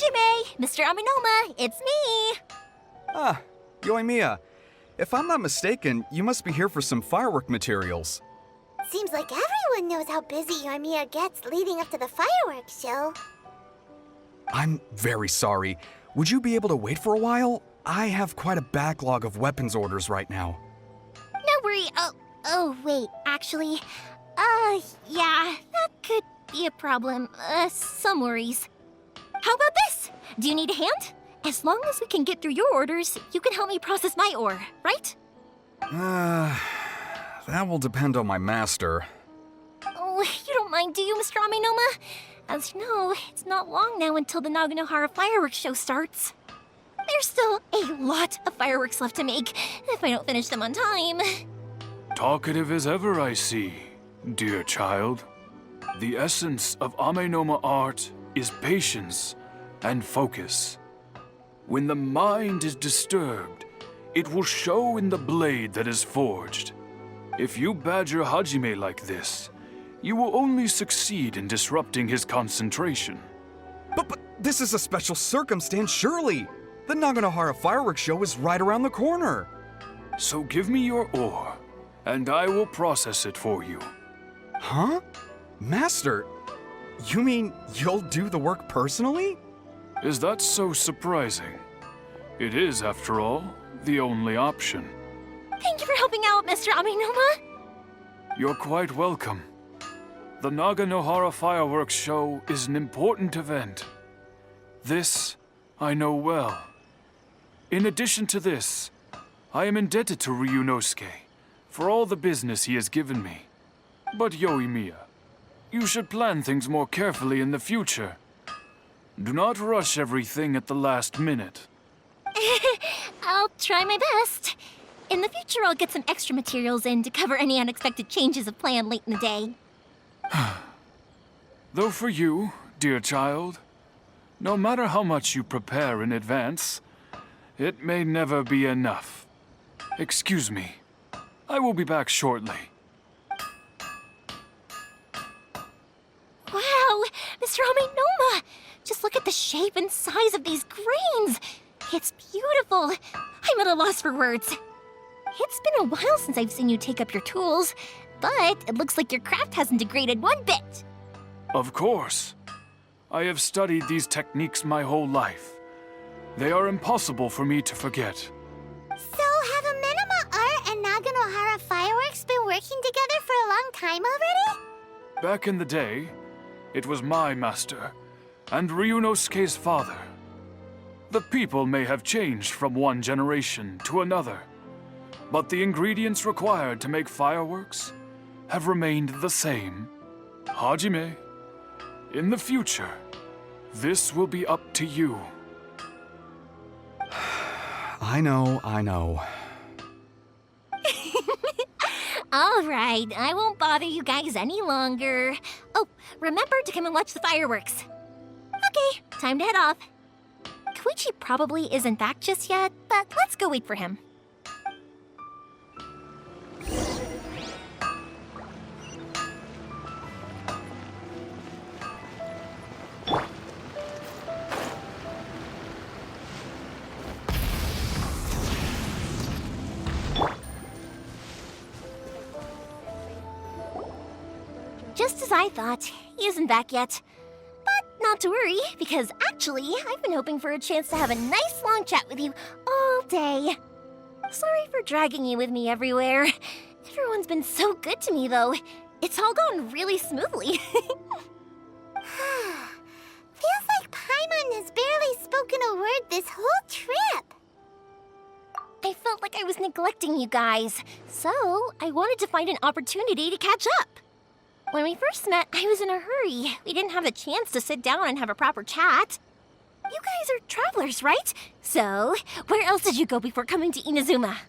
Hajime! Mr. Aminoma, it's me! Ah, Yoimiya. If I'm not mistaken, you must be here for some firework materials. Seems like everyone knows how busy Yoimiya gets leading up to the fireworks show. I'm very sorry. Would you be able to wait for a while? I have quite a backlog of weapons orders right now. No worry. Oh, wait, actually, yeah, that could be a problem. Some worries. How about this? Do you need a hand? As long as we can get through your orders, you can help me process my ore, right? That will depend on my master. Oh, you don't mind, do you, Mr. Aminoma? As you know, it's not long now until the Naganohara fireworks show starts. There's still a lot of fireworks left to make, if I don't finish them on time. Talkative as ever, I see, dear child. The essence of Amenoma art is patience and focus. When the mind is disturbed, it will show in the blade that is forged. If you badger Hajime like this, you will only succeed in disrupting his concentration. But this is a special circumstance, surely. The Naganohara fireworks show is right around the corner. So give me your ore, and I will process it for you. Huh? Master, you mean you'll do the work personally? Is that so surprising? It is, after all, the only option. Thank you for helping out, Mr. Aminoma. You're quite welcome. The Naganohara fireworks show is an important event. This I know well. In addition to this, I am indebted to Ryunosuke for all the business he has given me. But Yoimiya, you should plan things more carefully in the future. Do not rush everything at the last minute. I'll try my best. In the future, I'll get some extra materials in to cover any unexpected changes of plan late in the day. Though for you, dear child, no matter how much you prepare in advance, it may never be enough. Excuse me. I will be back shortly. Wow, Mr. Aminoma! Just look at the shape and size of these grains! It's beautiful! I'm at a loss for words. It's been a while since I've seen you take up your tools, but it looks like your craft hasn't degraded one bit. Of course. I have studied these techniques my whole life. They are impossible for me to forget. So have Amenoma Art and Naganohara Fireworks been working together for a long time already? Back in the day, it was my master and Ryunosuke's father. The people may have changed from one generation to another, but the ingredients required to make fireworks have remained the same. Hajime, in the future, this will be up to you. I know. All right, I won't bother you guys any longer. Oh, remember to come and watch the fireworks. Okay, time to head off. Koichi probably isn't back just yet, but let's go wait for him. Just as I thought, he isn't back yet. But not to worry, because actually, I've been hoping for a chance to have a nice long chat with you all day. Sorry for dragging you with me everywhere. Everyone's been so good to me, though. It's all gone really smoothly. Feels like Paimon has barely spoken a word this whole trip. I felt like I was neglecting you guys, so I wanted to find an opportunity to catch up. When we first met, I was in a hurry. We didn't have the chance to sit down and have a proper chat. You guys are travelers, right? So, where else did you go before coming to Inazuma?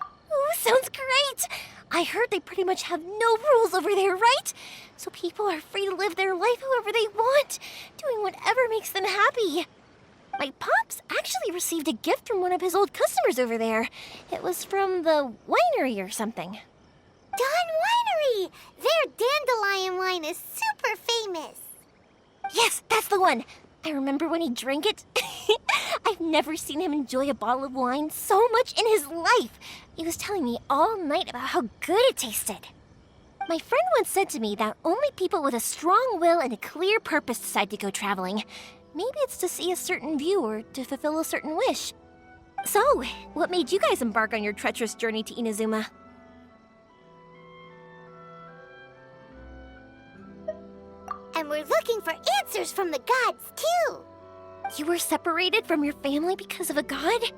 Ooh, sounds great! I heard they pretty much have no rules over there, right? So people are free to live their life however they want, doing whatever makes them happy. My pops actually received a gift from one of his old customers over there. It was from the winery or something. Dawn Winery! Their dandelion wine is super famous. Yes, that's the one. I remember when he drank it. I've never seen him enjoy a bottle of wine so much in his life. He was telling me all night about how good it tasted. My friend once said to me that only people with a strong will and a clear purpose decide to go traveling. Maybe it's to see a certain view or to fulfill a certain wish. So, what made you guys embark on your treacherous journey to Inazuma? And we're looking for answers from the gods, too. You were separated from your family because of a god?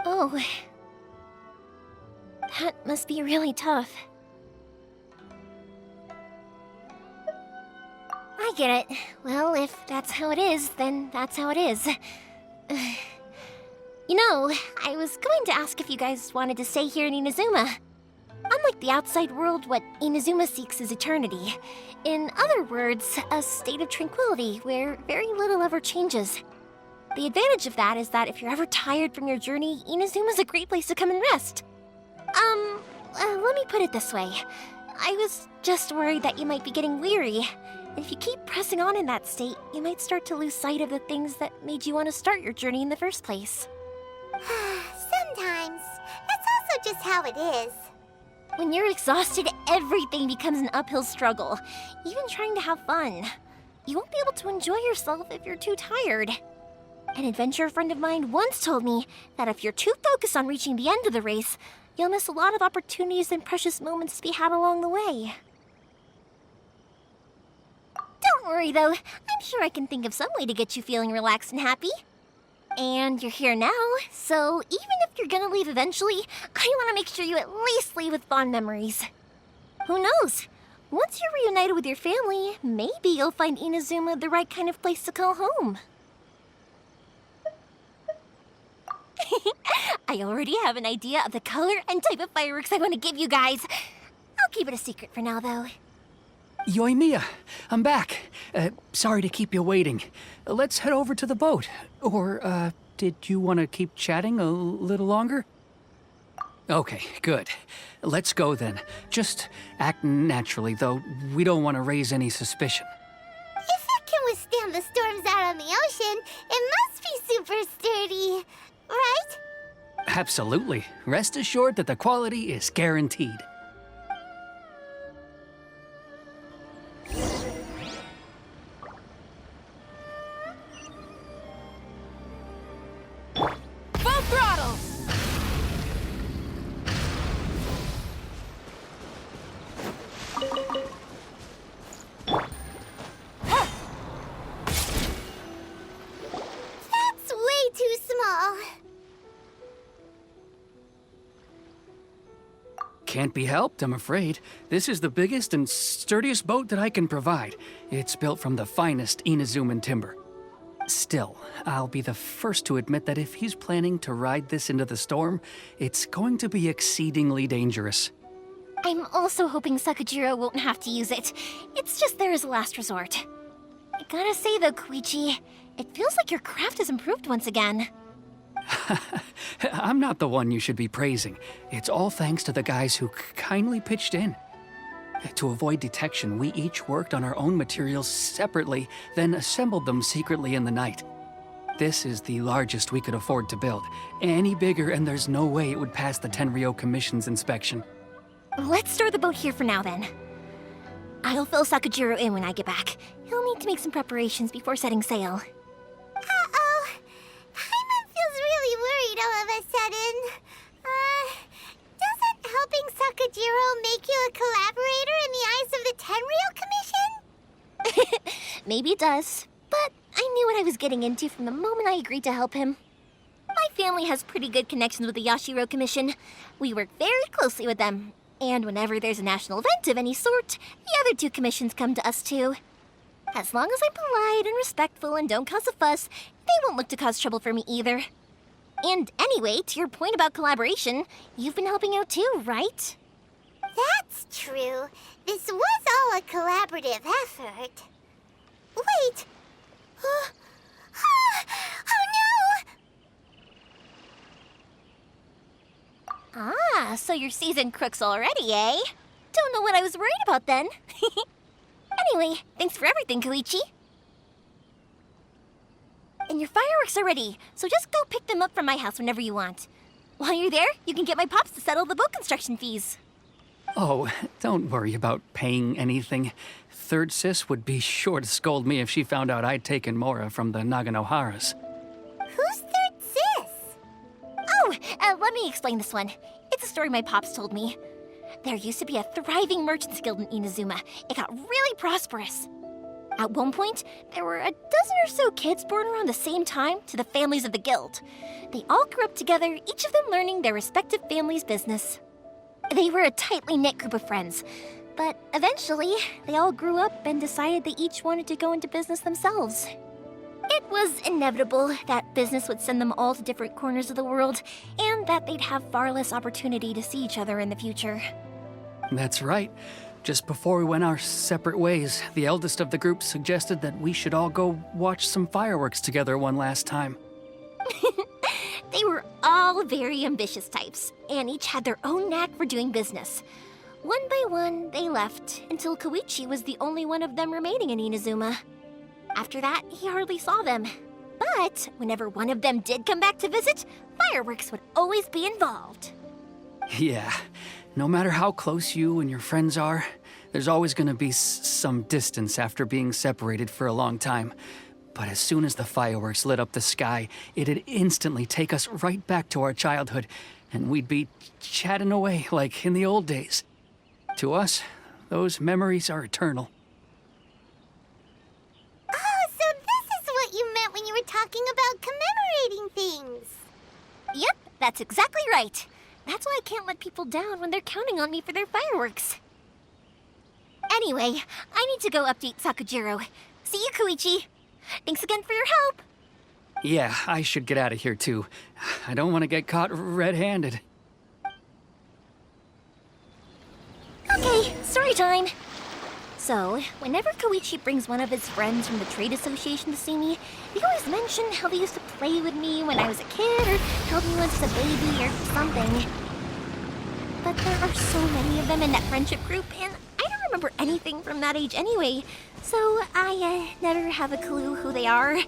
Oh. That must be really tough. I get it. Well, if that's how it is, then that's how it is. You know, I was going to ask if you guys wanted to stay here in Inazuma. Unlike the outside world, what Inazuma seeks is eternity. In other words, a state of tranquility where very little ever changes. The advantage of that is that if you're ever tired from your journey, Inazuma's a great place to come and rest. Let me put it this way. I was just worried that you might be getting weary. If you keep pressing on in that state, you might start to lose sight of the things that made you want to start your journey in the first place. Sometimes. That's also just how it is. When you're exhausted, everything becomes an uphill struggle, even trying to have fun. You won't be able to enjoy yourself if you're too tired. An adventurer friend of mine once told me that if you're too focused on reaching the end of the race, you'll miss a lot of opportunities and precious moments to be had along the way. Don't worry though, I'm sure I can think of some way to get you feeling relaxed and happy. And you're here now, so even if you're gonna leave eventually, I want to make sure you at least leave with fond memories. Who knows? Once you're reunited with your family, maybe you'll find Inazuma the right kind of place to call home. I already have an idea of the color and type of fireworks I want to give you guys. I'll keep it a secret for now, though. Yoimiya, I'm back. Sorry to keep you waiting. Let's head over to the boat. Or, did you want to keep chatting a little longer? Okay, good. Let's go then. Just act naturally, though we don't want to raise any suspicion. If it can withstand the storms out on the ocean, it must be super sturdy, right? Absolutely. Rest assured that the quality is guaranteed. Full throttle! That's way too small. Can't be helped, I'm afraid. This is the biggest and sturdiest boat that I can provide. It's built from the finest Inazuman timber. Still, I'll be the first to admit that if he's planning to ride this into the storm, it's going to be exceedingly dangerous. I'm also hoping Sakajiro won't have to use it. It's just there as a last resort. I gotta say though, Koichi, it feels like your craft has improved once again. I'm not the one you should be praising. It's all thanks to the guys who kindly pitched in. To avoid detection, we each worked on our own materials separately, then assembled them secretly in the night. This is the largest we could afford to build. Any bigger and there's no way it would pass the Tenryou Commission's inspection. Let's store the boat here for now then. I'll fill Sakajiro in when I get back. He'll need to make some preparations before setting sail. Uh-oh. Paimon feels really worried all of a sudden. Doesn't helping Sakajiro make you a collaborator in the eyes of the Tenryou Commission? Maybe it does, but I knew what I was getting into from the moment I agreed to help him. My family has pretty good connections with the Yashiro Commission. We work very closely with them, and whenever there's a national event of any sort, the other two commissions come to us too. As long as I'm polite and respectful and don't cause a fuss, they won't look to cause trouble for me either. And anyway, to your point about collaboration, you've been helping out too, right? That's true. This was all a collaborative effort. Wait! Oh no! Ah, so you're seasoned crooks already, eh? Don't know what I was worried about then. Anyway, thanks for everything, Koichi. and your fireworks are ready, so just go pick them up from my house whenever you want. While you're there, you can get my pops to settle the boat construction fees. Oh, don't worry about paying anything. Third Sis would be sure to scold me if she found out I'd taken Mora from the Naganoharas. Who's Third Sis? Oh, let me explain this one. It's a story my pops told me. There used to be a thriving merchants guild in Inazuma. It got really prosperous. At one point, there were a dozen or so kids born around the same time to the families of the guild. They all grew up together, each of them learning their respective family's business. They were a tightly knit group of friends, but eventually, they all grew up and decided they each wanted to go into business themselves. It was inevitable that business would send them all to different corners of the world, and that they'd have far less opportunity to see each other in the future. That's right. Just before we went our separate ways, the eldest of the group suggested that we should all go watch some fireworks together one last time. They were all very ambitious types, and each had their own knack for doing business. One by one, they left, until Koichi was the only one of them remaining in Inazuma. After that, he hardly saw them. But whenever one of them did come back to visit, fireworks would always be involved. Yeah, no matter how close you and your friends are, there's always gonna be some distance after being separated for a long time. But as soon as the fireworks lit up the sky, it'd instantly take us right back to our childhood, and we'd be chatting away like in the old days. To us, those memories are eternal. Oh, so this is what you meant when you were talking about commemorating things. Yep, that's exactly right. That's why I can't let people down when they're counting on me for their fireworks. Anyway, I need to go update Sakujiro. See you, Koichi. Thanks again for your help. Yeah, I should get out of here too. I don't want to get caught red-handed. Okay, story time. So, whenever Koichi brings one of his friends from the trade association to see me, they always mention how they used to play with me when I was a kid or held me once as a baby or something. But there are so many of them in that friendship group, and I don't remember anything from that age anyway, so I never have a clue who they are.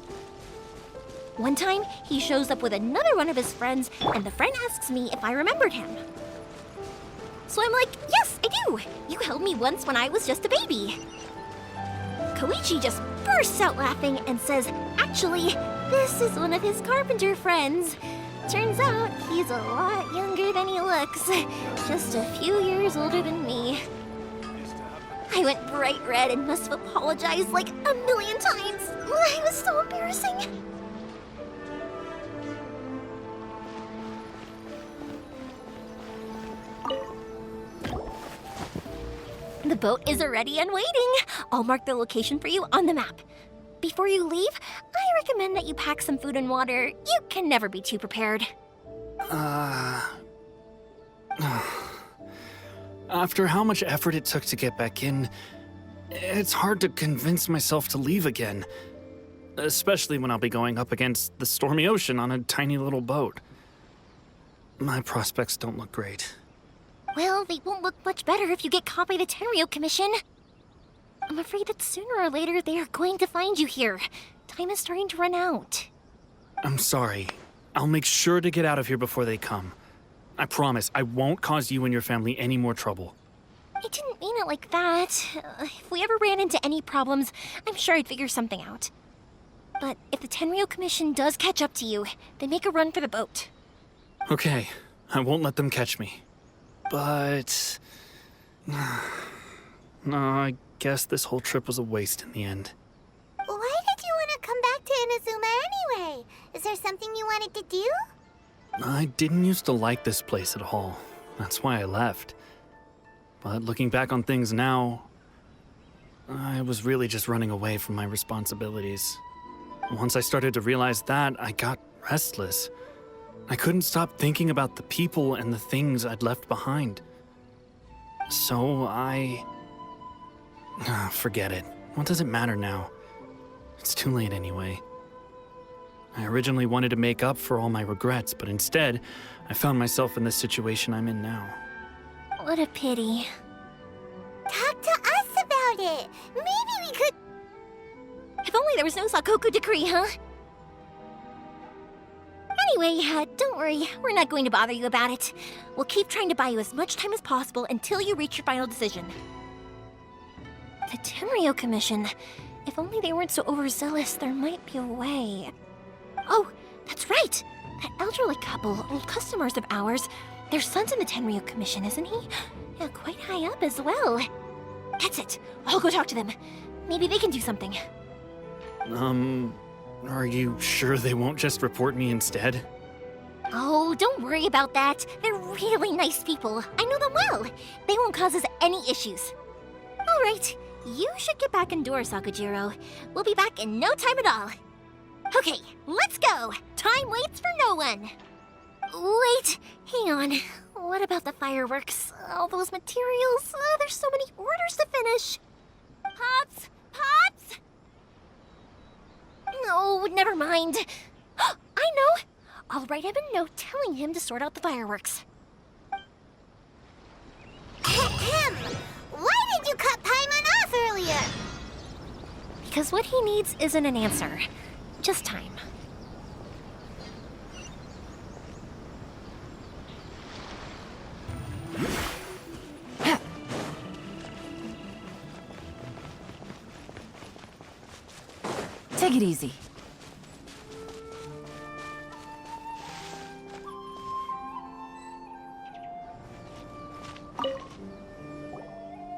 One time, he shows up with another one of his friends, and the friend asks me if I remembered him. So I'm like, yes, I do. You held me once when I was just a baby. Koichi just bursts out laughing and says, actually, this is one of his carpenter friends. Turns out he's a lot younger than he looks. Just a few years older than me. I went bright red and must have apologized like a million times. It was so embarrassing. The boat is ready and waiting. I'll mark the location for you on the map. Before you leave, I recommend that you pack some food and water. You can never be too prepared. After how much effort it took to get back in, it's hard to convince myself to leave again. Especially when I'll be going up against the stormy ocean on a tiny little boat. My prospects don't look great. Well, they won't look much better if you get caught by the Tenryou Commission. I'm afraid that sooner or later they are going to find you here. Time is starting to run out. I'm sorry. I'll make sure to get out of here before they come. I promise I won't cause you and your family any more trouble. I didn't mean it like that. If we ever ran into any problems, I'm sure I'd figure something out. But if the Tenryou Commission does catch up to you, then make a run for the boat. Okay, I won't let them catch me. But... no, I guess this whole trip was a waste in the end. Why did you want to come back to Inazuma anyway? Is there something you wanted to do? I didn't used to like this place at all. That's why I left. But looking back on things now, I was really just running away from my responsibilities. Once I started to realize that, I got restless. I couldn't stop thinking about the people and the things I'd left behind. So forget it. What does it matter now? It's too late anyway. I originally wanted to make up for all my regrets, but instead, I found myself in the situation I'm in now. What a pity. Talk to us about it. Maybe we could... If only there was no Sakoku decree, huh? Anyway, don't worry. We're not going to bother you about it. We'll keep trying to buy you as much time as possible until you reach your final decision. The Tenryo Commission. If only they weren't so overzealous, there might be a way. Oh, that's right! That elderly couple, old customers of ours, their son's in the Tenryo Commission, isn't he? Yeah, quite high up as well. That's it. I'll go talk to them. Maybe they can do something. Are you sure they won't just report me instead? Oh, don't worry about that. They're really nice people. I know them well. They won't cause us any issues. All right, you should get back indoors, Sakujiro. We'll be back in no time at all. Okay, let's go. Time waits for no one. Wait, hang on. What about the fireworks? All those materials? There's so many orders to finish. Pops! Pops! No, never mind. I know. I'll write him a note telling him to sort out the fireworks. Ahem. Why did you cut Paimon off earlier? Because what he needs isn't an answer, just time. Take it easy.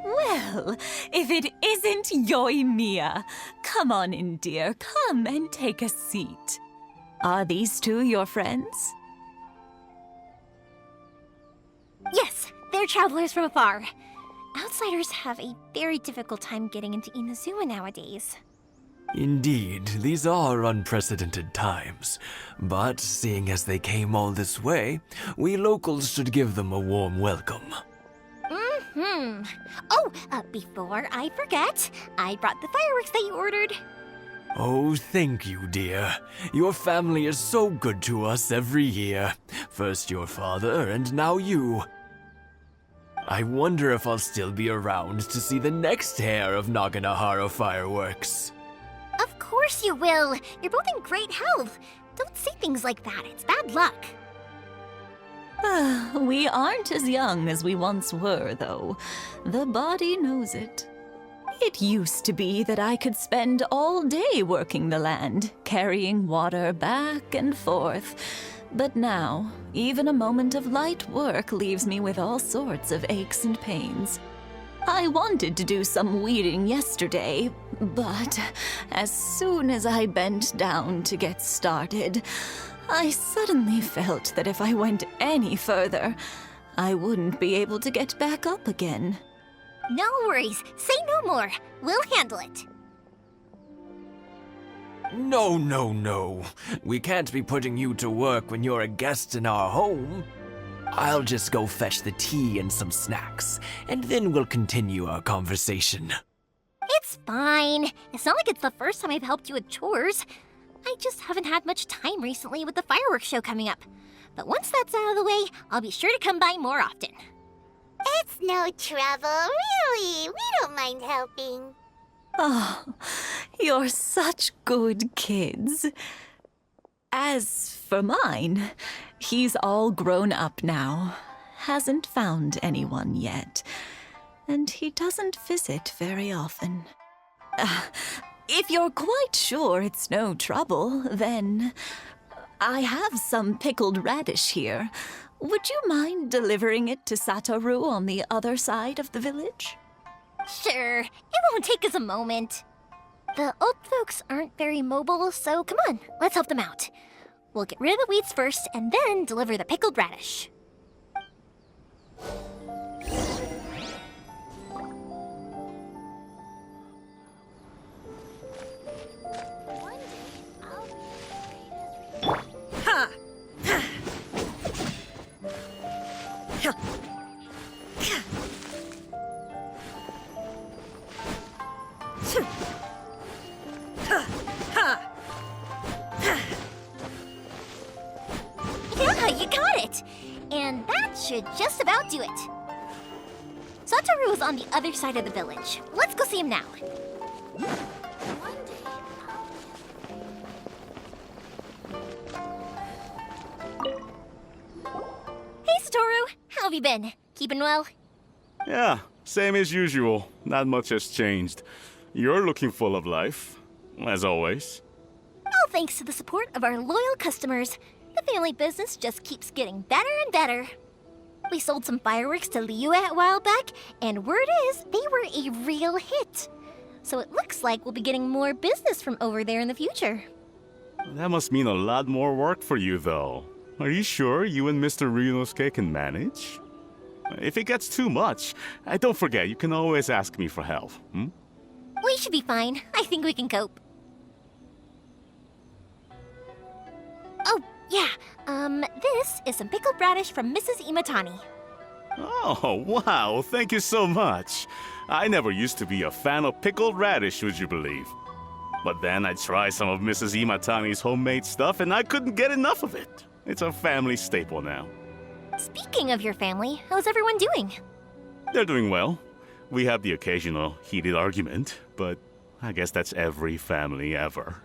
Well, if it isn't Yoimiya. Come on in, dear. Come and take a seat. Are these two your friends? Yes, they're travelers from afar. Outsiders have a very difficult time getting into Inazuma nowadays. Indeed, these are unprecedented times. But seeing as they came all this way, we locals should give them a warm welcome. Oh, before I forget, I brought the fireworks that you ordered. Oh, thank you, dear. Your family is so good to us every year. First your father, and now you. I wonder if I'll still be around to see the next hair of Naganohara fireworks. Of course you will. You're both in great health. Don't say things like that. It's bad luck. We aren't as young as we once were, though. The body knows it. It used to be that I could spend all day working the land, carrying water back and forth. But now, even a moment of light work leaves me with all sorts of aches and pains. I wanted to do some weeding yesterday, but as soon as I bent down to get started, I suddenly felt that if I went any further, I wouldn't be able to get back up again. No worries. Say no more. We'll handle it. No, no, no. We can't be putting you to work when you're a guest in our home. I'll just go fetch the tea and some snacks, and then we'll continue our conversation. It's fine. It's not like it's the first time I've helped you with chores. I just haven't had much time recently with the fireworks show coming up. But once that's out of the way, I'll be sure to come by more often. It's no trouble, really. We don't mind helping. Oh, you're such good kids. As for mine, he's all grown up now. Hasn't found anyone yet. And he doesn't visit very often. If you're quite sure it's no trouble, then I have some pickled radish here. Would you mind delivering it to Satoru on the other side of the village? Sure, it won't take us a moment. The old folks aren't very mobile, so come on, let's help them out. We'll get rid of the weeds first and then deliver the pickled radish. Yeah, you got it! And that should just about do it. Satoru is on the other side of the village. Let's go see him now. How have you been? Keeping well? Yeah, same as usual. Not much has changed. You're looking full of life, as always. All thanks to the support of our loyal customers. The family business just keeps getting better and better. We sold some fireworks to Liyue a while back, and word is they were a real hit. So it looks like we'll be getting more business from over there in the future. That must mean a lot more work for you, though. Are you sure you and Mr. Ryunosuke can manage? If it gets too much, don't forget, you can always ask me for help, hmm? We should be fine. I think we can cope. Oh, yeah. This is some pickled radish from Mrs. Imatani. Oh, wow, thank you so much. I never used to be a fan of pickled radish, would you believe? But then I tried some of Mrs. Imatani's homemade stuff and I couldn't get enough of it. It's a family staple now. Speaking of your family, how's everyone doing? They're doing well. We have the occasional heated argument, but I guess that's every family ever.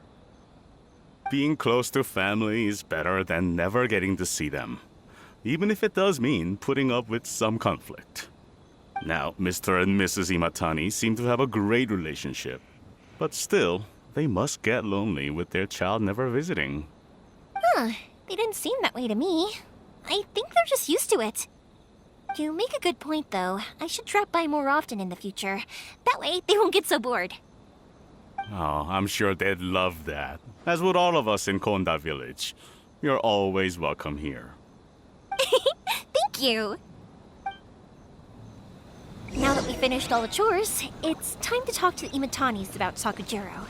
Being close to family is better than never getting to see them, even if it does mean putting up with some conflict. Now, Mr. and Mrs. Imatani seem to have a great relationship, but still, they must get lonely with their child never visiting. Huh, they didn't seem that way to me. I think they're just used to it. You make a good point, though. I should drop by more often in the future. That way, they won't get so bored. Oh, I'm sure they'd love that, as would all of us in Konda Village. You're always welcome here. Thank you! Now that we finished all the chores, it's time to talk to the Imatanis about Sakujiro.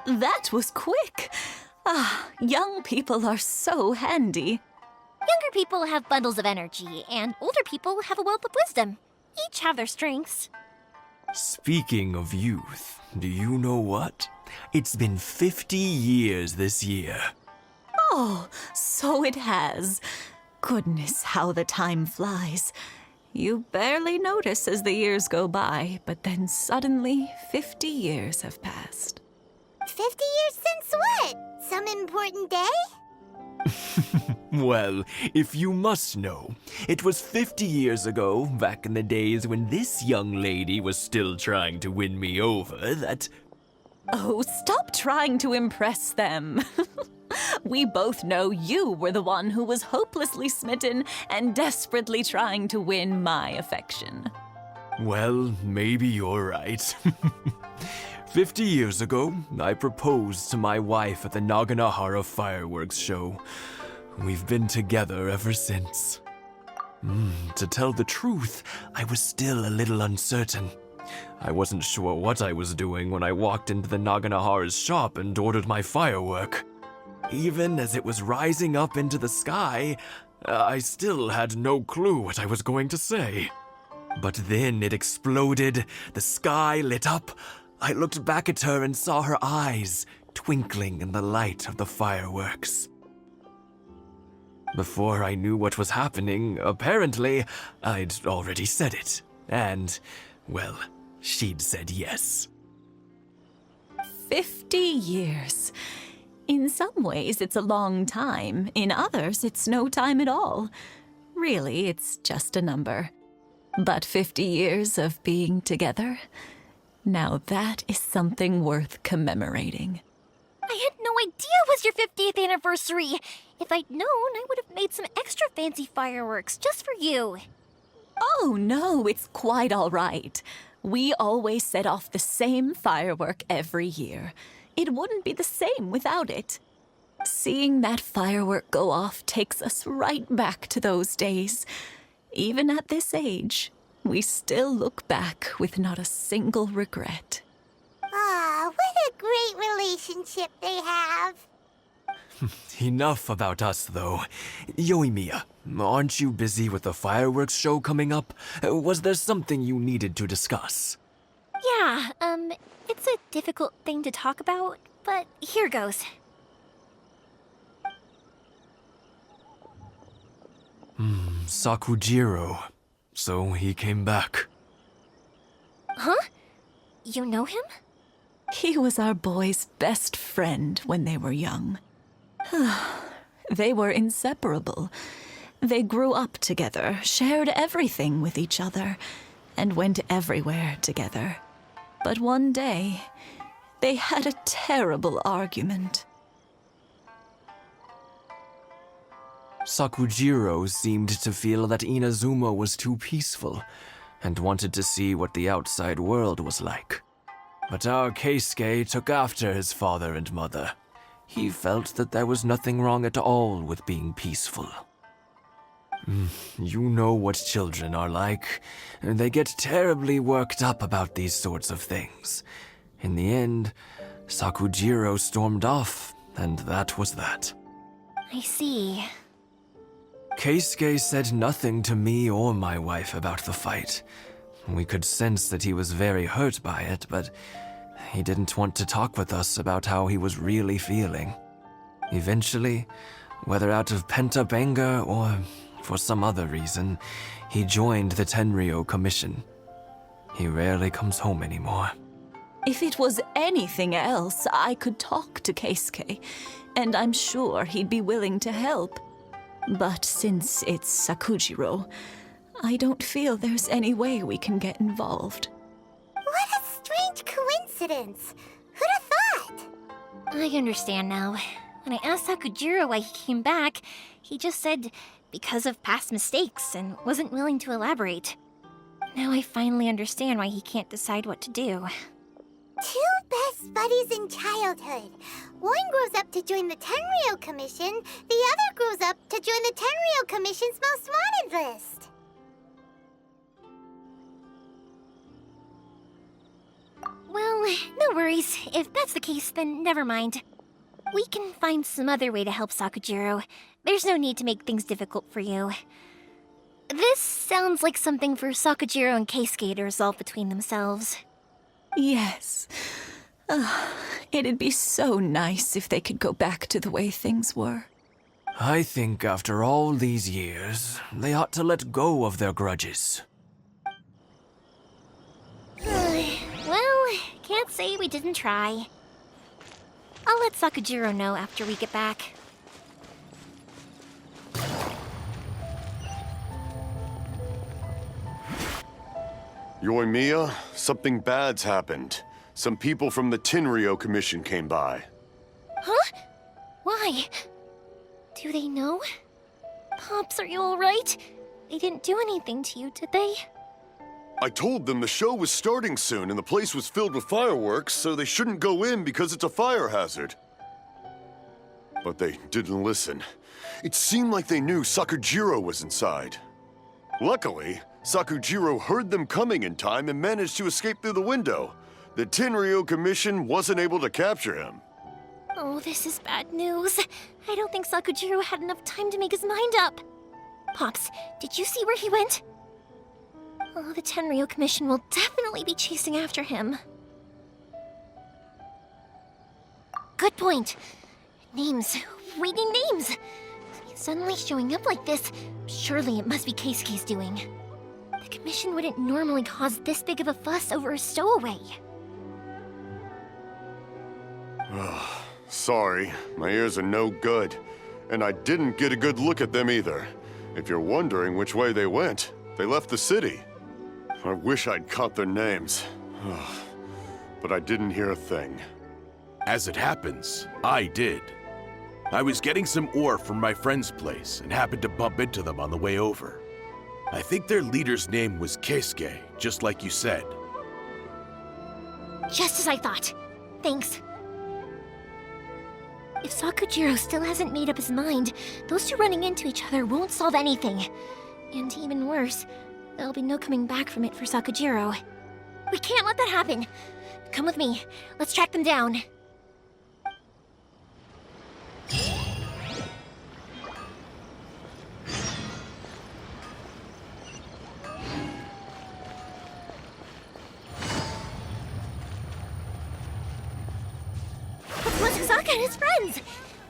That was quick. Ah, young people are so handy. Younger people have bundles of energy, and older people have a wealth of wisdom. Each have their strengths. Speaking of youth, do you know what? It's been 50 years this year. Oh, so it has. Goodness, how the time flies. You barely notice as the years go by, but then suddenly 50 years have passed. 50 years since what? Some important day? Well, if you must know, it was 50 years ago, back in the days when this young lady was still trying to win me over, that... Oh, stop trying to impress them. We both know you were the one who was hopelessly smitten and desperately trying to win my affection. Well, maybe you're right. 50 years ago, I proposed to my wife at the Naganahara fireworks show. We've been together ever since. To tell the truth, I was still a little uncertain. I wasn't sure what I was doing when I walked into the Naganahara's shop and ordered my firework. Even as it was rising up into the sky, I still had no clue what I was going to say. But then it exploded, the sky lit up. I looked back at her and saw her eyes twinkling in the light of the fireworks. Before I knew what was happening, apparently, I'd already said it. And, well, she'd said yes. 50 years. In some ways, it's a long time. In others, it's no time at all. Really, it's just a number. But 50 years of being together, now that is something worth commemorating. I had no idea it was your 50th anniversary. If I'd known, I would have made some extra fancy fireworks just for you. Oh, no, it's quite all right. We always set off the same firework every year. It wouldn't be the same without it. Seeing that firework go off takes us right back to those days. Even at this age, we still look back with not a single regret. Ah, what a great relationship they have. Enough about us, though. Yoimiya, aren't you busy with the fireworks show coming up? Was there something you needed to discuss? Yeah, it's a difficult thing to talk about, but here goes. Sakujiro. So he came back. Huh? You know him? He was our boy's best friend when they were young. They were inseparable. They grew up together, shared everything with each other, and went everywhere together. But one day, they had a terrible argument. Sakujiro seemed to feel that Inazuma was too peaceful and wanted to see what the outside world was like. But our Keisuke took after his father and mother. He felt that there was nothing wrong at all with being peaceful. You know what children are like. They get terribly worked up about these sorts of things. In the end, Sakujiro stormed off, and that was that. I see. Keisuke said nothing to me or my wife about the fight. We could sense that he was very hurt by it, but he didn't want to talk with us about how he was really feeling. Eventually, whether out of pent-up anger or for some other reason, he joined the Tenryou Commission. He rarely comes home anymore. If it was anything else, I could talk to Keisuke, and I'm sure he'd be willing to help. But since it's Sakujiro, I don't feel there's any way we can get involved. What a strange coincidence. Who'd have thought? I understand now. When I asked Sakujiro why he came back, he just said because of past mistakes and wasn't willing to elaborate. Now I finally understand why he can't decide what to do. Two best buddies in childhood. One grows up to join the Tenryou Commission, the other grows up to join the Tenryou Commission's most wanted list. Well, no worries. If that's the case, then never mind. We can find some other way to help Sakujiro. There's no need to make things difficult for you. This sounds like something for Sakujiro and Keisuke to resolve between themselves. Yes. It'd be so nice if they could go back to the way things were. I think after all these years, they ought to let go of their grudges. Well, can't say we didn't try. I'll let Sakujiro know after we get back. Yoimiya, something bad's happened. Some people from the Tenryou Commission came by. Huh? Why? Do they know? Pops, are you alright? They didn't do anything to you, did they? I told them the show was starting soon and the place was filled with fireworks, so they shouldn't go in because it's a fire hazard. But they didn't listen. It seemed like they knew Sakujiro was inside. Luckily, Sakujiro heard them coming in time and managed to escape through the window. The Tenryou Commission wasn't able to capture him. Oh, this is bad news. I don't think Sakujiro had enough time to make his mind up. Pops, did you see where he went? Oh, the Tenryou Commission will definitely be chasing after him. Good point. Names. Reading names. Suddenly showing up like this, surely it must be Keisuke's doing. The Commission wouldn't normally cause this big of a fuss over a stowaway. Sorry, my ears are no good. And I didn't get a good look at them either. If you're wondering which way they went, they left the city. I wish I'd caught their names. But I didn't hear a thing. As it happens, I did. I was getting some ore from my friend's place and happened to bump into them on the way over. I think their leader's name was Keisuke, just like you said. Just as I thought. Thanks. If Sakujiro still hasn't made up his mind, those two running into each other won't solve anything. And even worse, there'll be no coming back from it for Sakujiro. We can't let that happen. Come with me. Let's track them down. It's Matsuzaka and his friends.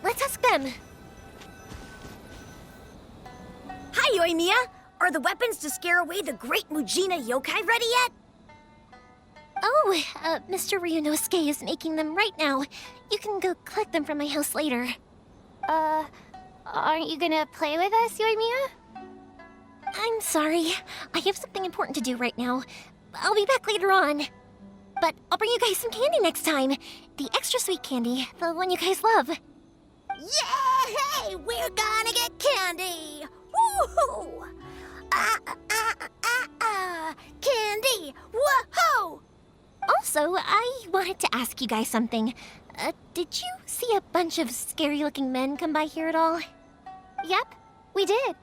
Let's ask them. Hi, Yoimiya! Are the weapons to scare away the great Mujina yokai ready yet? Oh, Mr. Ryunosuke is making them right now. You can go collect them from my house later. Aren't you gonna play with us, Yoimiya? I'm sorry. I have something important to do right now. I'll be back later on. But I'll bring you guys some candy next time. The extra sweet candy, the one you guys love. Yay! We're gonna get candy! Woohoo! Candy! Woohoo! Also, I wanted to ask you guys something. Did you see a bunch of scary-looking men come by here at all? Yep, we did.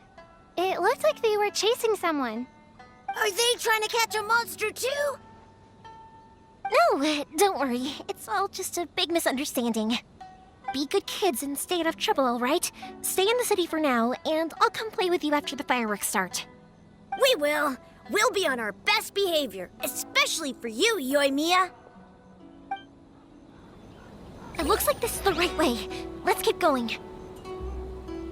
It looked like they were chasing someone. Are they trying to catch a monster too? No, don't worry. It's all just a big misunderstanding. Be good kids and stay out of trouble, all right? Stay in the city for now, and I'll come play with you after the fireworks start. We will. We'll be on our best behavior, especially for you, Yoimiya. It looks like this is the right way. Let's keep going.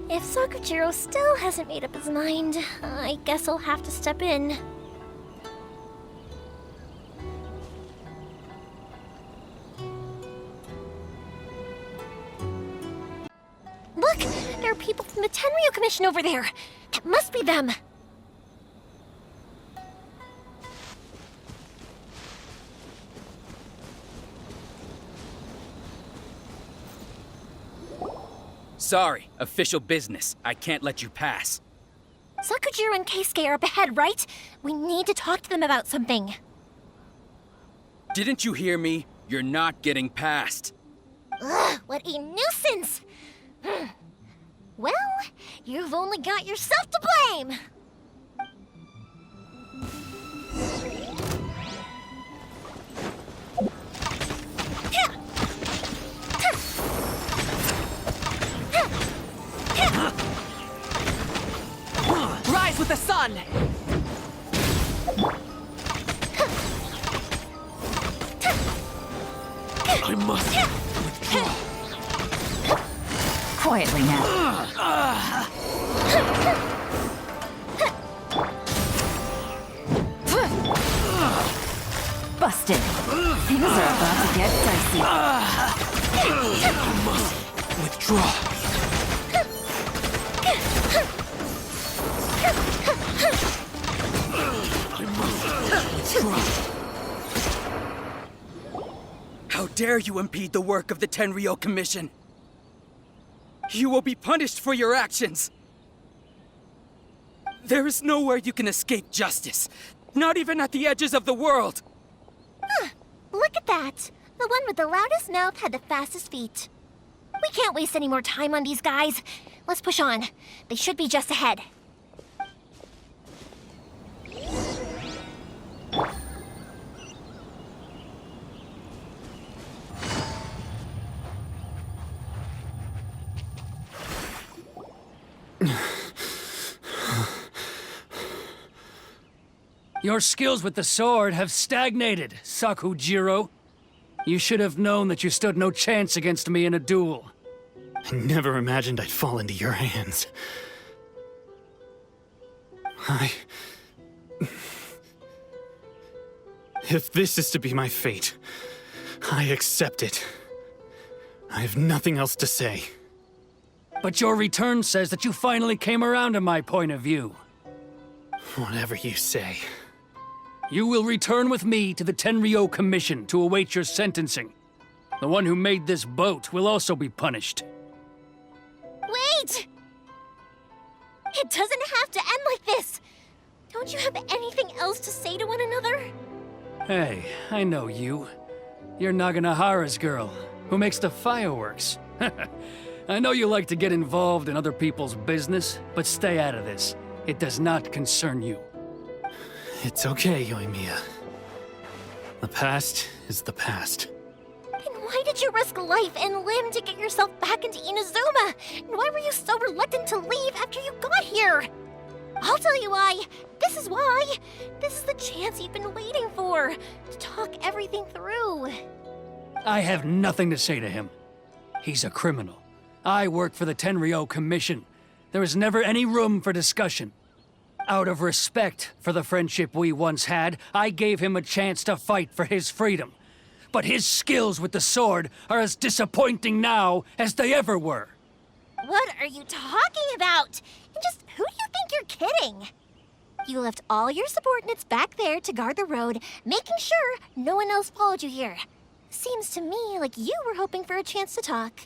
If Sakujiro still hasn't made up his mind, I guess I'll have to step in. Look! There are people from the Tenryo Commission over there! It must be them! Sorry, official business. I can't let you pass. Sakujiro and Keisuke are up ahead, right? We need to talk to them about something. Didn't you hear me? You're not getting past. Ugh, what a nuisance! Well, you've only got yourself to blame! Rise with the sun! I must withdraw. Quietly now. Busted. Things are about to get dicey. I must withdraw. How dare you impede the work of the Tenryo Commission? You will be punished for your actions. There is nowhere you can escape justice, not even at the edges of the world. Huh, look at that. The one with the loudest mouth had the fastest feet. We can't waste any more time on these guys. Let's push on. They should be just ahead. Your skills with the sword have stagnated, Sakujiro. You should have known that you stood no chance against me in a duel. I never imagined I'd fall into your hands. If this is to be my fate, I accept it. I have nothing else to say. But your return says that you finally came around to my point of view. Whatever you say. You will return with me to the Tenryo Commission to await your sentencing. The one who made this boat will also be punished. Wait! It doesn't have to end like this! Don't you have anything else to say to one another? Hey, I know you. You're Naganohara's girl, who makes the fireworks. I know you like to get involved in other people's business, but stay out of this. It does not concern you. It's okay, Yoimiya. The past is the past. And why did you risk life and limb to get yourself back into Inazuma? And why were you so reluctant to leave after you got here? I'll tell you why. This is why. This is the chance you've been waiting for, to talk everything through. I have nothing to say to him. He's a criminal. I work for the Tenryo Commission. There is never any room for discussion. Out of respect for the friendship we once had, I gave him a chance to fight for his freedom. But his skills with the sword are as disappointing now as they ever were. What are you talking about? And just who do you think you're kidding? You left all your subordinates back there to guard the road, making sure no one else followed you here. Seems to me like you were hoping for a chance to talk.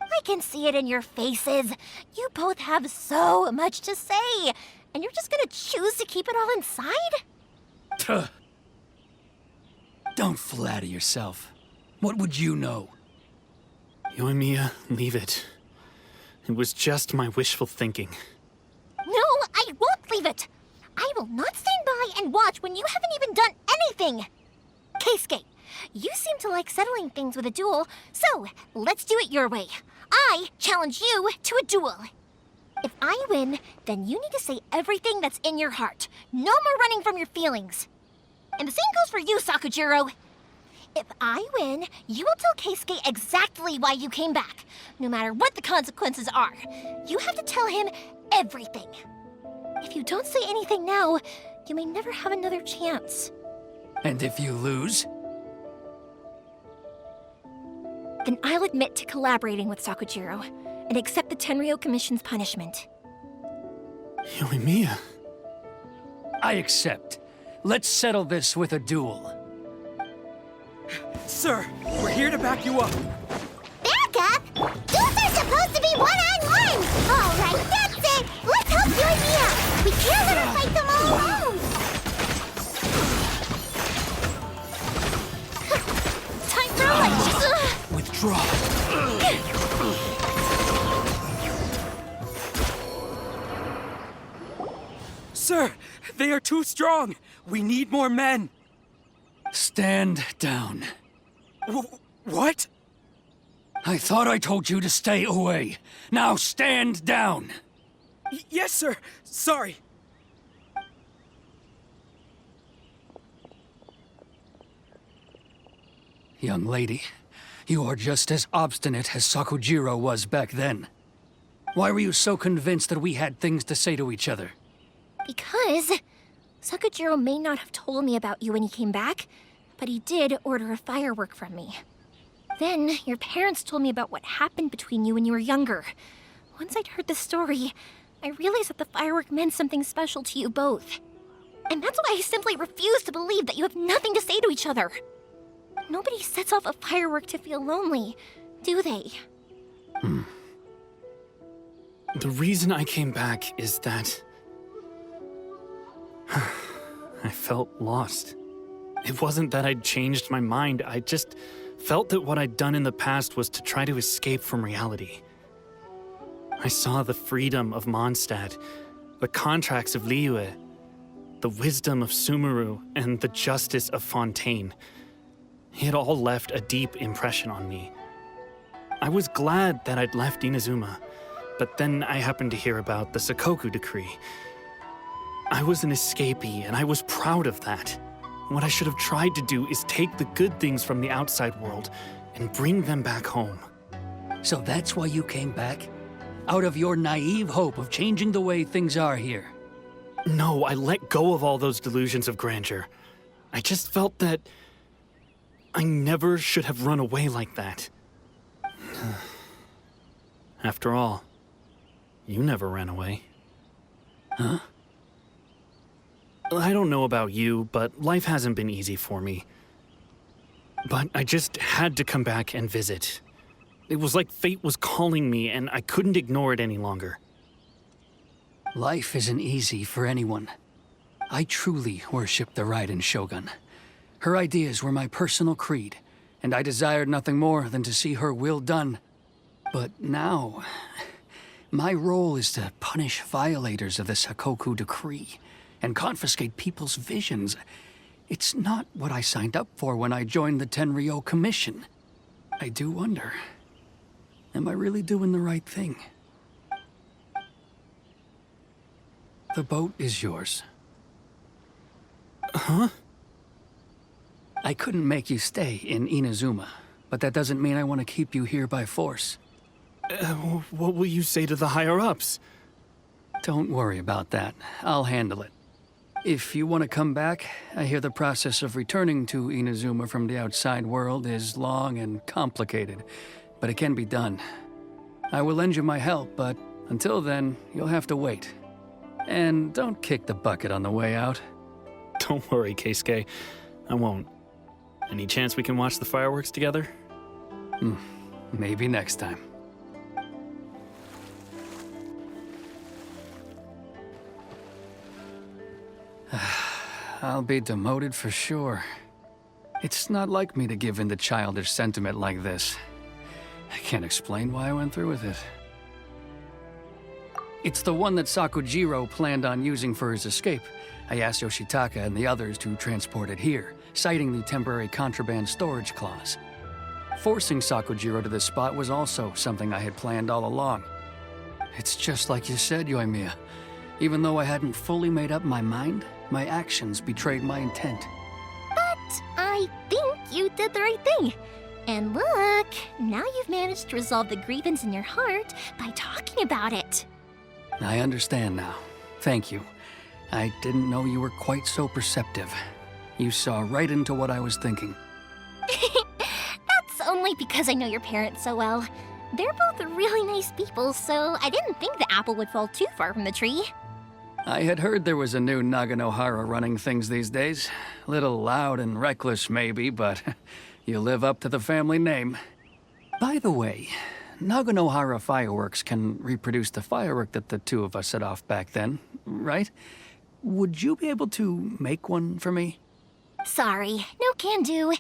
I can see it in your faces. You both have so much to say, and you're just gonna choose to keep it all inside? Tuh. Don't flatter yourself. What would you know? Yoimiya, leave it. It was just my wishful thinking. No, I won't leave it. I will not stand by and watch when you haven't even done anything. Keisuke, you seem to like settling things with a duel, so let's do it your way. I challenge you to a duel. If I win, then you need to say everything that's in your heart. No more running from your feelings. And the same goes for you, Sakujiro. If I win, you will tell Keisuke exactly why you came back, no matter what the consequences are. You have to tell him everything. If you don't say anything now, you may never have another chance. And if you lose? Then I'll admit to collaborating with Sakujiro and accept the Tenryou Commission's punishment. Yoimiya. I accept. Let's settle this with a duel. Sir, we're here to back you up. Back up? Duels are supposed to be one-on-one! All right, that's it! Let's help Yoimiya! We can't let her fight them all alone! Time for a lunch! Withdraw. Sir, they are too strong. We need more men. Stand down. What? I thought I told you to stay away. Now stand down. Yes, sir. Sorry. Young lady, you are just as obstinate as Sakujiro was back then. Why were you so convinced that we had things to say to each other? Because Sakujiro may not have told me about you when he came back, but he did order a firework from me. Then your parents told me about what happened between you when you were younger. Once I'd heard the story, I realized that the firework meant something special to you both. And that's why I simply refuse to believe that you have nothing to say to each other. Nobody sets off a firework to feel lonely, do they? The reason I came back is that I felt lost. It wasn't that I'd changed my mind, I just felt that what I'd done in the past was to try to escape from reality. I saw the freedom of Mondstadt, the contracts of Liyue, the wisdom of Sumeru, and the justice of Fontaine. It all left a deep impression on me. I was glad that I'd left Inazuma, but then I happened to hear about the Sakoku decree. I was an escapee, and I was proud of that. What I should have tried to do is take the good things from the outside world and bring them back home. So that's why you came back? Out of your naive hope of changing the way things are here? No, I let go of all those delusions of grandeur. I just felt that I never should have run away like that. After all, you never ran away. Huh? I don't know about you, but life hasn't been easy for me. But I just had to come back and visit. It was like fate was calling me, and I couldn't ignore it any longer. Life isn't easy for anyone. I truly worship the Raiden Shogun. Her ideas were my personal creed, and I desired nothing more than to see her will done. But now, my role is to punish violators of the Sakoku decree and confiscate people's visions. It's not what I signed up for when I joined the Tenryou Commission. I do wonder, am I really doing the right thing? The boat is yours. Huh? I couldn't make you stay in Inazuma, but that doesn't mean I want to keep you here by force. What will you say to the higher-ups? Don't worry about that. I'll handle it. If you want to come back, I hear the process of returning to Inazuma from the outside world is long and complicated, but it can be done. I will lend you my help, but until then, you'll have to wait. And don't kick the bucket on the way out. Don't worry, Keisuke. I won't. Any chance we can watch the fireworks together? Maybe next time. I'll be demoted for sure. It's not like me to give in to childish sentiment like this. I can't explain why I went through with it. It's the one that Sakujiro planned on using for his escape. I asked Yoshitaka and the others to transport it here, citing the temporary contraband storage clause. Forcing Sakujiro to this spot was also something I had planned all along. It's just like you said, Yoimiya. Even though I hadn't fully made up my mind, my actions betrayed my intent. But I think you did the right thing. And look, now you've managed to resolve the grievance in your heart by talking about it. I understand now. Thank you. I didn't know you were quite so perceptive. You saw right into what I was thinking. That's only because I know your parents so well. They're both really nice people, so I didn't think the apple would fall too far from the tree. I had heard there was a new Naganohara running things these days. Little loud and reckless, maybe, but you live up to the family name. By the way, Naganohara fireworks can reproduce the firework that the two of us set off back then, right? Would you be able to make one for me? Sorry, no can do.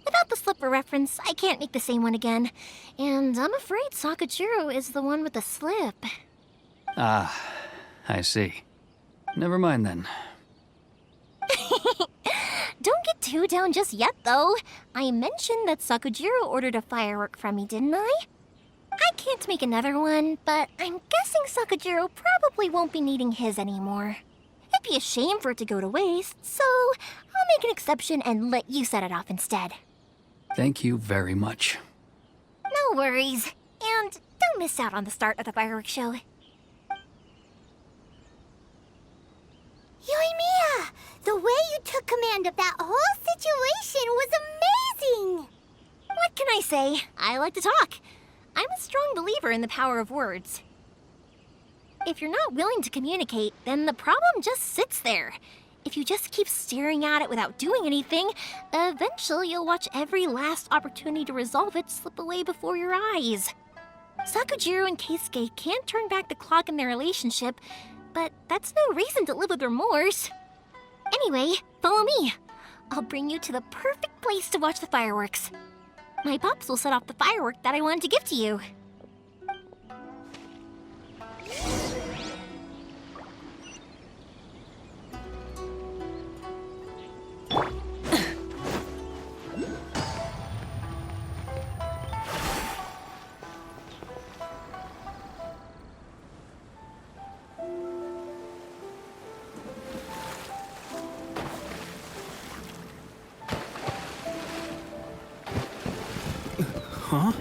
Without the slipper reference, I can't make the same one again. And I'm afraid Sakujiro is the one with the slip. Ah, I see. Never mind then. Don't get too down just yet, though. I mentioned that Sakujiro ordered a firework from me, didn't I? I can't make another one, but I'm guessing Sakujiro probably won't be needing his anymore. It'd be a shame for it to go to waste, so I'll make an exception and let you set it off instead. Thank you very much. No worries. And don't miss out on the start of the fireworks show. Yoimiya! The way you took command of that whole situation was amazing! What can I say? I like to talk. I'm a strong believer in the power of words. If you're not willing to communicate, then the problem just sits there. If you just keep staring at it without doing anything, eventually you'll watch every last opportunity to resolve it slip away before your eyes. Sakujiro and Keisuke can't turn back the clock in their relationship, but that's no reason to live with remorse. Anyway, follow me. I'll bring you to the perfect place to watch the fireworks. My pops will set off the firework that I wanted to give to you. Huh?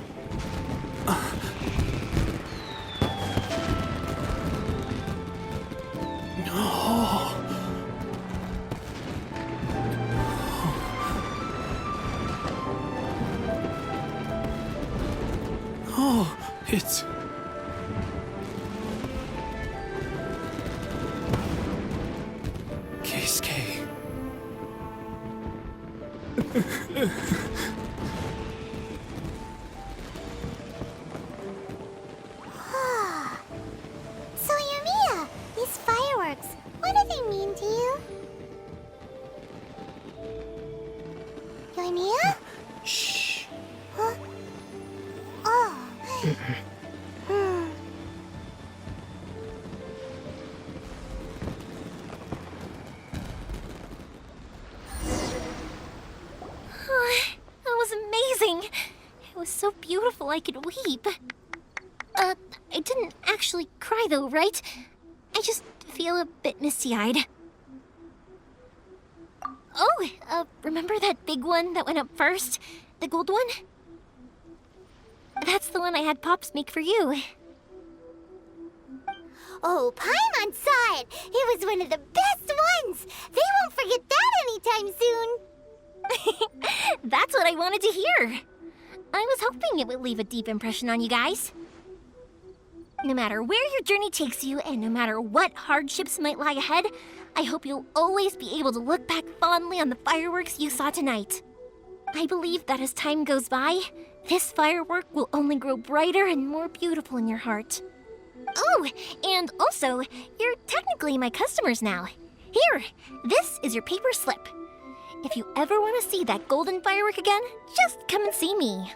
Oh, it's... Keisuke. So, Yoimiya, these fireworks, what do they mean to you? Yoimiya? Shh. Huh? Oh. That was amazing. It was so beautiful I could weep. I didn't actually cry though, right? I just feel a bit misty-eyed. Oh, remember that big one that went up first? The gold one? That's the one I had Pops make for you. Oh, Paimon saw it! It was one of the best ones! They won't forget that anytime soon! That's what I wanted to hear. I was hoping it would leave a deep impression on you guys. No matter where your journey takes you, and no matter what hardships might lie ahead, I hope you'll always be able to look back fondly on the fireworks you saw tonight. I believe that as time goes by, this firework will only grow brighter and more beautiful in your heart. Oh, and also, you're technically my customers now. Here, this is your paper slip. If you ever want to see that golden firework again, just come and see me.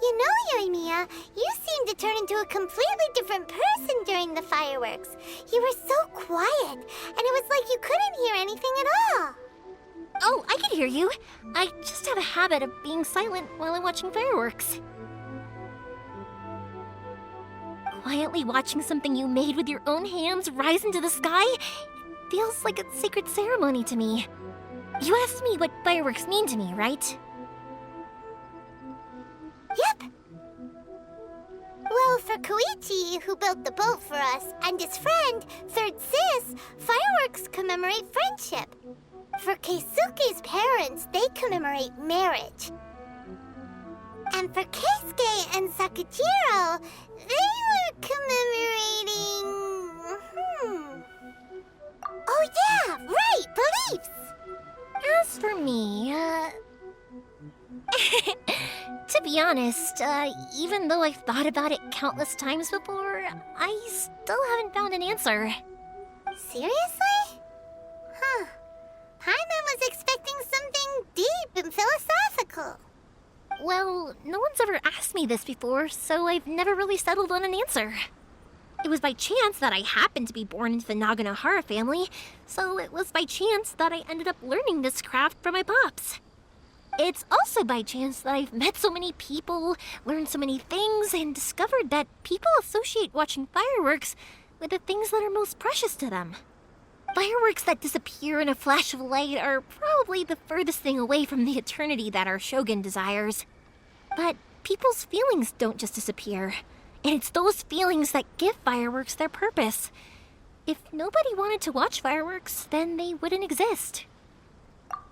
You know, Yoimiya, you seemed to turn into a completely different person during the fireworks. You were so quiet, and it was like you couldn't hear anything at all. Oh, I can hear you. I just have a habit of being silent while I'm watching fireworks. Quietly watching something you made with your own hands rise into the sky feels like a sacred ceremony to me. You asked me what fireworks mean to me, right? Yep. Well, for Koichi, who built the boat for us, and his friend, Third Sis, fireworks commemorate friendship. For Keisuke's parents, they commemorate marriage. And for Keisuke and Sakujiro, they were commemorating... Oh yeah, right, beliefs! As for me, to be honest, even though I've thought about it countless times before, I still haven't found an answer. Seriously? Huh. Paimon was expecting something deep and philosophical. Well, no one's ever asked me this before, so I've never really settled on an answer. It was by chance that I happened to be born into the Naganohara family, so it was by chance that I ended up learning this craft from my pops. It's also by chance that I've met so many people, learned so many things, and discovered that people associate watching fireworks with the things that are most precious to them. Fireworks that disappear in a flash of light are probably the furthest thing away from the eternity that our shogun desires. But people's feelings don't just disappear, and it's those feelings that give fireworks their purpose. If nobody wanted to watch fireworks, then they wouldn't exist.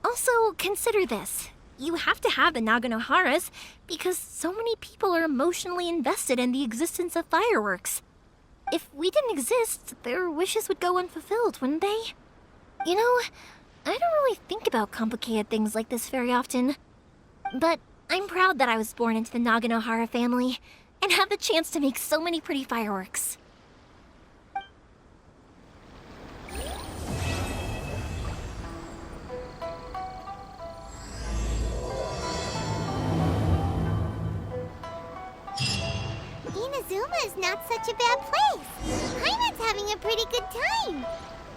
Also, consider this. You have to have the Naganoharas because so many people are emotionally invested in the existence of fireworks. If we didn't exist, their wishes would go unfulfilled, wouldn't they? You know, I don't really think about complicated things like this very often. But I'm proud that I was born into the Naganohara family and have the chance to make so many pretty fireworks. Inazuma is not such a bad place. Paimon's having a pretty good time.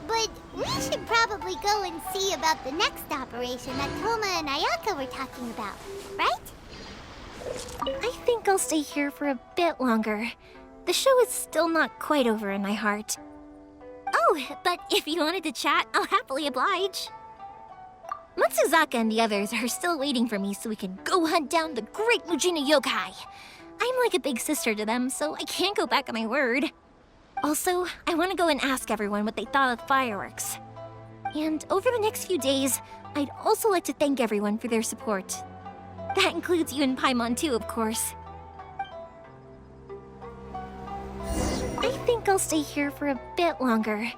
But we should probably go and see about the next operation that Toma and Ayaka were talking about, right? I think I'll stay here for a bit longer. The show is still not quite over in my heart. Oh, but if you wanted to chat, I'll happily oblige. Matsuzaka and the others are still waiting for me so we can go hunt down the great Mujina yokai. I'm like a big sister to them, so I can't go back on my word. Also, I want to go and ask everyone what they thought of fireworks. And over the next few days, I'd also like to thank everyone for their support. That includes you and Paimon too, of course. I think I'll stay here for a bit longer.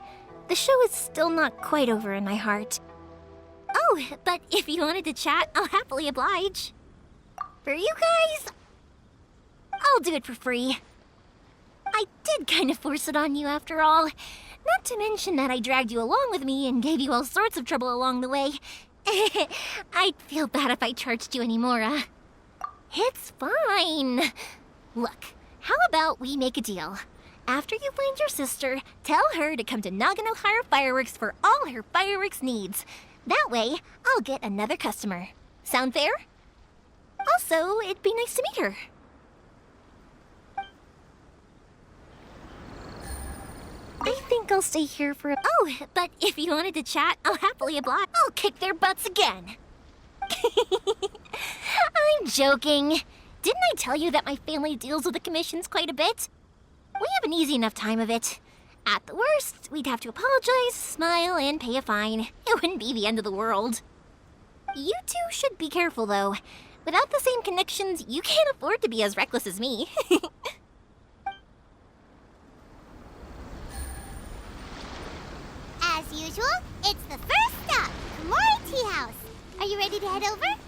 The show is still not quite over in my heart. Oh, but if you wanted to chat, I'll happily oblige. For you guys, I'll do it for free. I did kind of force it on you after all. Not to mention that I dragged you along with me and gave you all sorts of trouble along the way. I'd feel bad if I charged you anymore, It's fine. Look, how about we make a deal? After you find your sister, tell her to come to Naganohara Fireworks for all her fireworks needs. That way, I'll get another customer. Sound fair? Also, it'd be nice to meet her. I think I'll stay here for a... Oh, but if you wanted to chat, I'll happily oblige. I'll kick their butts again. I'm joking. Didn't I tell you that my family deals with the commissions quite a bit? We have an easy enough time of it. At the worst, we'd have to apologize, smile, and pay a fine. It wouldn't be the end of the world. You two should be careful, though. Without the same connections, you can't afford to be as reckless as me. As usual, it's the first stop, Komori Tea House. Are you ready to head over?